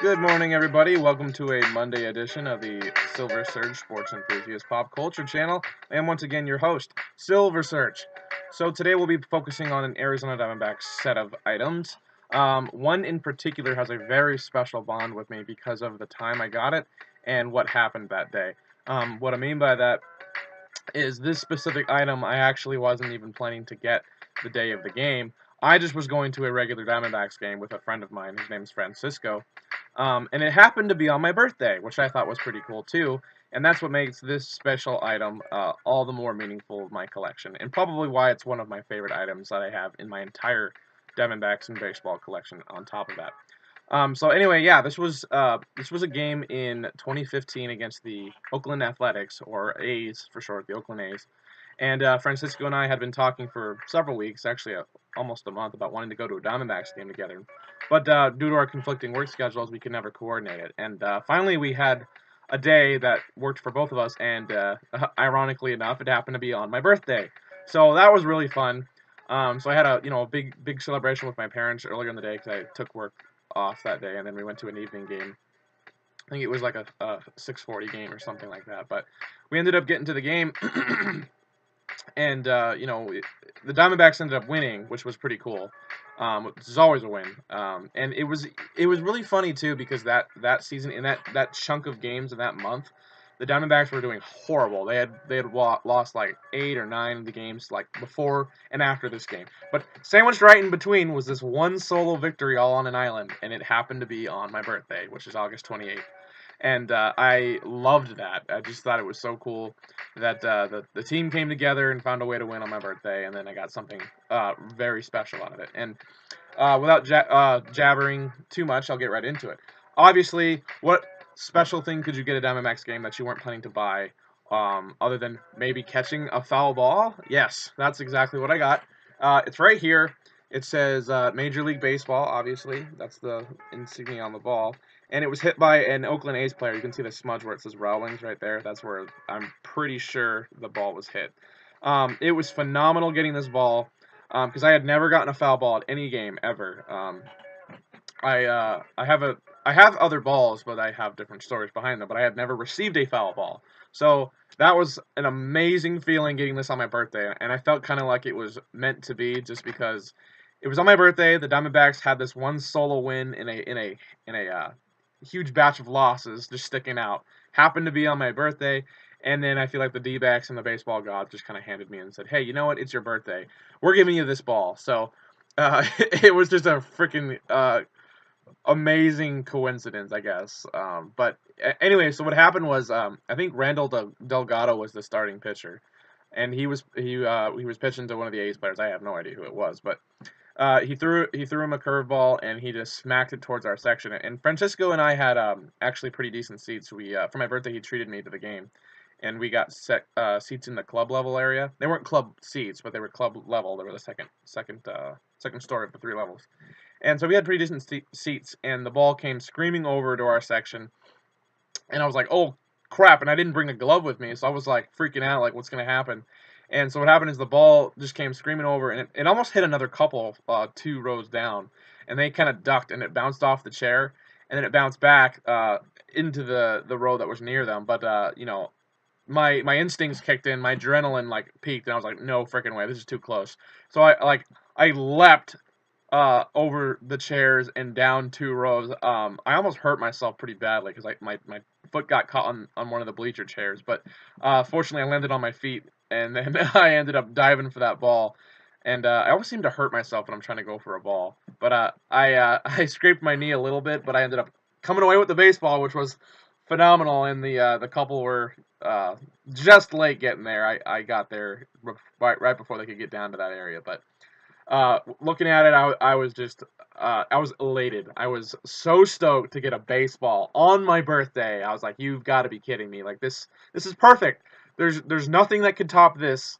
Good morning, everybody. Welcome to a Monday edition of the Silver Surge Sports Enthusiast Pop Culture channel. And once again, your host, Silver Surge. So today we'll be focusing on an Arizona Diamondbacks set of items. One in particular has a very special bond with me because of the time I got it and what happened that day. What I mean by that is this specific item I actually wasn't even planning to get the day of the game. I just was going to a regular Diamondbacks game with a friend of mine. His name's Francisco. And it happened to be on my birthday, which I thought was pretty cool too. And that's what makes this special item all the more meaningful of my collection, and probably why it's one of my favorite items that I have in my entire Diamondbacks and baseball collection. On top of that, so anyway, yeah, this was a game in 2015 against the Oakland Athletics, or A's for short, the Oakland A's. And Francisco and I had been talking for several weeks, actually almost a month, about wanting to go to a Diamondbacks game together. But due to our conflicting work schedules, we could never coordinate it. And finally, we had a day that worked for both of us, and ironically enough, it happened to be on my birthday. So that was really fun. So I had a big celebration with my parents earlier in the day because I took work off that day, and then we went to an evening game. I think it was like a 6:40 game or something like that. But we ended up getting to the game. And the Diamondbacks ended up winning, which was pretty cool. Which is always a win. And it was really funny too, because that season, in that chunk of games in that month, the Diamondbacks were doing horrible. They had lost like 8 or 9 of the games like before and after this game. But sandwiched right in between was this one solo victory all on an island, and it happened to be on my birthday, which is August 28th. And I loved that. I just thought it was so cool that the team came together and found a way to win on my birthday, and then I got something very special out of it. And without jabbering too much, I'll get right into it. Obviously, what special thing could you get at Diamondbacks game that you weren't planning to buy, other than maybe catching a foul ball? Yes, that's exactly what I got. It's right here. It says Major League Baseball, obviously. That's the insignia on the ball. And it was hit by an Oakland A's player. You can see the smudge where it says Rowlings right there. That's where I'm pretty sure the ball was hit. It was phenomenal getting this ball, because I had never gotten a foul ball at any game ever. I have other balls, but I have different stories behind them. But I had never received a foul ball, so that was an amazing feeling getting this on my birthday, and I felt kind of like it was meant to be, just because it was on my birthday. The Diamondbacks had this one solo win in a huge batch of losses just sticking out. Happened to be on my birthday, and then I feel like the Dbacks and the baseball gods just kind of handed me and said, "Hey, you know what? It's your birthday. We're giving you this ball." So it was just a freaking amazing coincidence, I guess. But anyway, so what happened was, I think Randall Delgado was the starting pitcher, and he was pitching to one of the A's players. I have no idea who it was, but he threw him a curveball, and he just smacked it towards our section. And Francisco and I had actually pretty decent seats. We for my birthday, he treated me to the game, and we got seats in the club level area. They weren't club seats, but they were club level. They were the second story of the 3 levels. And so we had pretty decent seats, and the ball came screaming over to our section, and I was like, "Oh crap!" And I didn't bring a glove with me, so I was like freaking out, like, what's gonna happen? And so what happened is the ball just came screaming over, and it almost hit another couple 2 rows down, and they kind of ducked, and it bounced off the chair, and then it bounced back into the row that was near them. But my instincts kicked in, my adrenaline like peaked, and I was like, "No freaking way, this is too close." So I leapt over the chairs and down 2 rows. I almost hurt myself pretty badly because my foot got caught on one of the bleacher chairs. But fortunately, I landed on my feet, and then I ended up diving for that ball. And I always seem to hurt myself when I'm trying to go for a ball. But I scraped my knee a little bit, but I ended up coming away with the baseball, which was phenomenal. And the couple were just late getting there. I got there right before they could get down to that area. But looking at it, I was just I was elated. I was so stoked to get a baseball on my birthday. I was like, "You've got to be kidding me! Like this is perfect. There's nothing that could top this."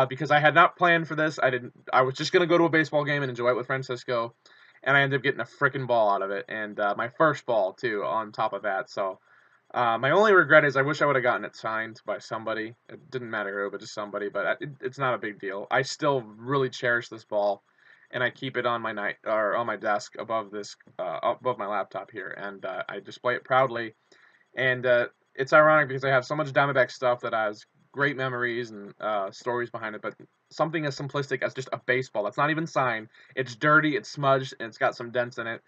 Because I had not planned for this. I was just gonna go to a baseball game and enjoy it with Francisco, and I ended up getting a freaking ball out of it, and my first ball too on top of that. So my only regret is I wish I would have gotten it signed by somebody. It didn't matter who, but just somebody. But it's not a big deal. I still really cherish this ball, and I keep it on my on my desk above this above my laptop here, and I display it proudly. And it's ironic because I have so much Diamondback stuff that has great memories and stories behind it, but something as simplistic as just a baseball that's not even signed. It's dirty, it's smudged, and it's got some dents in it.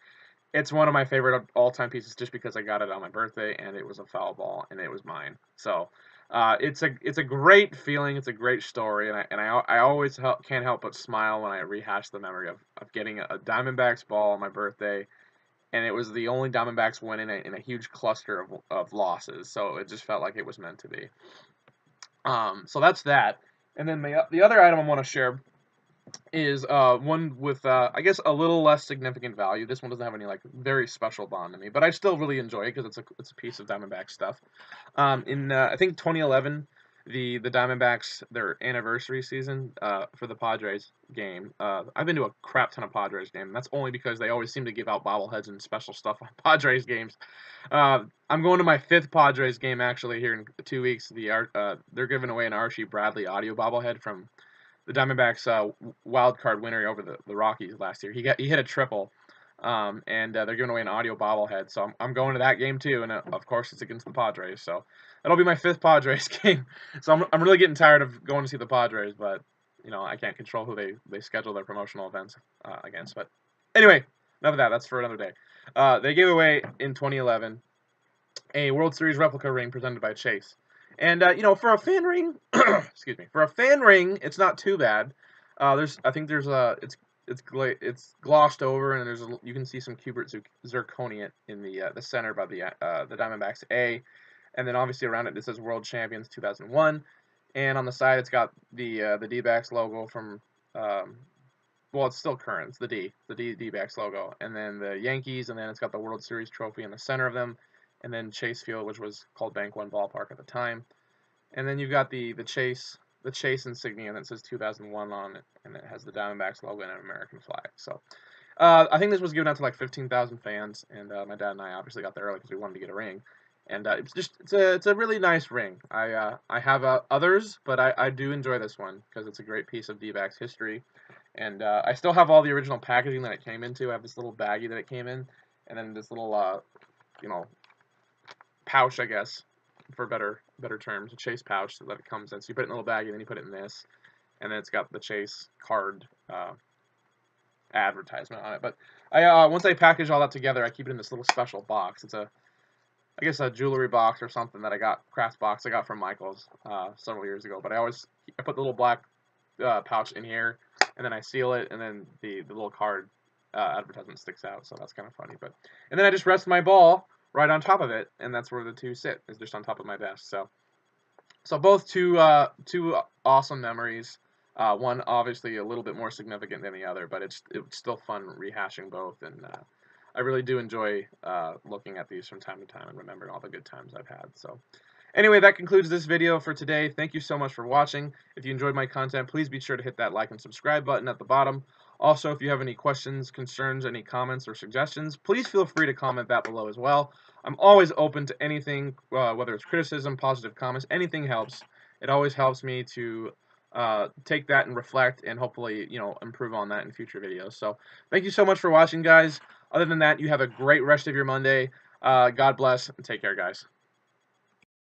It's one of my favorite all-time pieces just because I got it on my birthday and it was a foul ball and it was mine. So it's a great feeling. It's a great story, and I always can't help but smile when I rehash the memory of getting a Diamondbacks ball on my birthday, and it was the only Diamondbacks win in a huge cluster of losses. So it just felt like it was meant to be. So that's that. And then the other item I want to share is one with I guess a little less significant value. This one doesn't have any like very special bond to me, but I still really enjoy it because it's a piece of Diamondback stuff. In I think 2011, the Diamondbacks, their anniversary season for the Padres game. I've been to a crap ton of Padres games, and that's only because they always seem to give out bobbleheads and special stuff on Padres games. I'm going to my 5th Padres game actually here in 2 weeks. They're giving away an Archie Bradley audio bobblehead from the Diamondbacks wild card winner over the Rockies last year. He hit a triple, and they're giving away an audio bobblehead. So I'm going to that game too, and of course it's against the Padres. So that'll be my 5th Padres game. So I'm really getting tired of going to see the Padres, but you know I can't control who they schedule their promotional events against. But anyway, enough of that. That's for another day. They gave away in 2011 a World Series replica ring presented by Chase. And you know, for a fan ring, excuse me, for a fan ring, it's not too bad. I think there's it's glossed over, and you can see some Cubert zirconia in the center by the Diamondbacks A, and then obviously around it says World Champions 2001, and on the side it's got the Dbacks logo from well, it's still current. It's the Dbacks logo, and then the Yankees, and then it's got the World Series trophy in the center of them, and then Chase Field, which was called Bank One Ballpark at the time. And then you've got the Chase insignia that says 2001 on it, and it has the Diamondbacks logo and an American flag. So I think this was given out to like 15,000 fans, and my dad and I obviously got there early because we wanted to get a ring. And it's a really nice ring. I have others, but I do enjoy this one because it's a great piece of D-backs history. And I still have all the original packaging that it came into. I have this little baggie that it came in, and then this little you know, pouch, I guess, for better terms, a Chase pouch that it comes in. So you put it in a little baggie, then you put it in this, and then it's got the Chase card advertisement on it. But once I package all that together, I keep it in this little special box. It's I guess a jewelry box or something that I got, crafts box I got from Michael's several years ago. But I put the little black pouch in here, and then I seal it, and then the little card advertisement sticks out. So that's kind of funny. And then I just rest my ball right on top of it, and that's where the two sit, is just on top of my desk. So both two awesome memories. One obviously a little bit more significant than the other, but it's still fun rehashing both, and I really do enjoy looking at these from time to time and remembering all the good times I've had. So anyway, that concludes this video for today. Thank you so much for watching. If you enjoyed my content, please be sure to hit that like and subscribe button at the bottom. Also, if you have any questions, concerns, any comments, or suggestions, please feel free to comment that below as well. I'm always open to anything, whether it's criticism, positive comments, anything helps. It always helps me to take that and reflect and hopefully, you know, improve on that in future videos. So thank you so much for watching, guys. Other than that, you have a great rest of your Monday. God bless, and take care, guys.